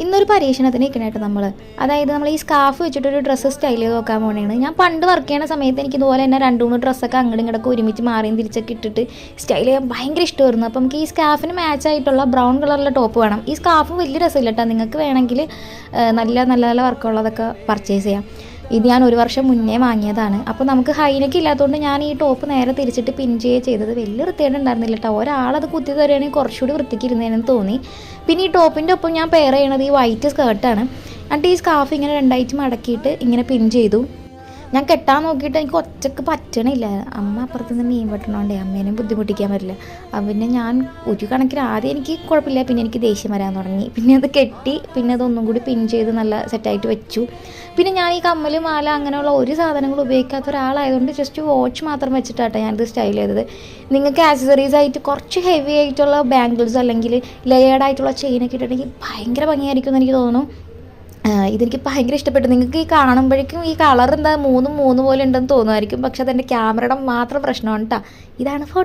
ഇന്നൊരു പരീക്ഷണത്തിന് നിൽക്കണേട്ടോ നമ്മൾ. അതായത് നമ്മൾ ഈ സ്കാർഫ് വെച്ചിട്ടൊരു ഡ്രസ്സ് സ്റ്റൈൽ ചെയ്ത് നോക്കാൻ പോകണേണ്. ഞാൻ പണ്ട് വർക്ക് ചെയ്യുന്ന സമയത്ത് എനിക്ക് ഇതുപോലെ തന്നെ 2-3 ഡ്രസ്സൊക്കെ അങ്ങോട്ടും ഇങ്ങോട്ടൊക്കെ ഒരുമിച്ച് മാറിയും തിരിച്ചൊക്കെ ഇട്ടിട്ട് സ്റ്റൈൽ ചെയ്യാൻ ഭയങ്കര ഇഷ്ടമായിരുന്നു. അപ്പം നമുക്ക് ഈ സ്കാർഫിന് മാച്ചായിട്ടുള്ള ബ്രൗൺ കളറിലെ ടോപ്പ് വേണം. ഈ സ്കാർഫ് വലിയ രസമില്ല കേട്ടോ. നിങ്ങൾക്ക് വേണമെങ്കിൽ നല്ല നല്ല നല്ല വർക്കുള്ളതൊക്കെ പർച്ചേസ് ചെയ്യാം. ഇത് ഞാൻ 1 വർഷം മുന്നേ വാങ്ങിയതാണ്. അപ്പോൾ നമുക്ക് ഹൈനെക്ക് ഇല്ലാത്തതുകൊണ്ട് ഞാൻ ഈ ടോപ്പ് നേരെ തിരിച്ചിട്ട് പിൻ ചെയ്യുക ചെയ്തത്. വലിയ വൃത്തിയായിട്ട് ഉണ്ടായിരുന്നില്ല കേട്ടോ. ഒരാളത് കുത്തി തരുകയാണെങ്കിൽ കുറച്ചുകൂടി വൃത്തിക്ക് ഇരുന്നേനെന്ന് തോന്നി. പിന്നെ ഈ ടോപ്പിൻ്റെ ഒപ്പം ഞാൻ പെയർ ചെയ്യണത് ഈ വൈറ്റ് സ്കേർട്ടാണ്. എന്നിട്ട് ഈ സ്കാർഫ് ഇങ്ങനെ 2 മടക്കിയിട്ട് ഇങ്ങനെ പിൻ ചെയ്തു. ഞാൻ കെട്ടാൻ നോക്കിയിട്ട് എനിക്ക് ഒറ്റക്ക് പറ്റണില്ല. അമ്മ അപ്പുറത്ത് നിന്ന് മീൻ വെട്ടണോണ്ടേ അമ്മേനെയും ബുദ്ധിമുട്ടിക്കാൻ പറ്റില്ല. പിന്നെ ഞാൻ ഒരു കണക്കിന് ആദ്യം എനിക്ക് കുഴപ്പമില്ല, പിന്നെ എനിക്ക് ദേഷ്യം വരാൻ തുടങ്ങി. പിന്നെ അത് കെട്ടി, പിന്നെ അതൊന്നും കൂടി പിൻ ചെയ്ത് നല്ല സെറ്റായിട്ട് വെച്ചു. പിന്നെ ഞാൻ ഈ കമ്മൽ, മാല അങ്ങനെയുള്ള ഒരു സാധനങ്ങളും ഉപയോഗിക്കാത്ത ഒരാളായതുകൊണ്ട് ജസ്റ്റ് വാച്ച് മാത്രം വെച്ചിട്ടാട്ടോ ഞാനിത് സ്റ്റൈൽ ചെയ്തത്. നിങ്ങൾക്ക് ആക്സസറീസ് ആയിട്ട് കുറച്ച് ഹെവി ആയിട്ടുള്ള ബാംഗിൾസ് അല്ലെങ്കിൽ ലെയേർഡ് ആയിട്ടുള്ള ചെയിനൊക്കെ ഇട്ടിട്ടുണ്ടെങ്കിൽ ഭയങ്കര ഭംഗിയായിരിക്കും എന്ന് എനിക്ക് തോന്നുന്നു. ഇതെനിക്ക് ഭയങ്കര ഇഷ്ടപ്പെട്ടു. നിങ്ങൾക്ക് ഈ കാണുമ്പോഴേക്കും ഈ കളർ എന്താ 3 പോലെ ഉണ്ടെന്ന് തോന്നുമായിരിക്കും. പക്ഷെ അതെൻ്റെ ക്യാമറയുടെ മാത്രം പ്രശ്നമാണ് കേട്ടോ. ഇതാണ് ഫോട്ടോ.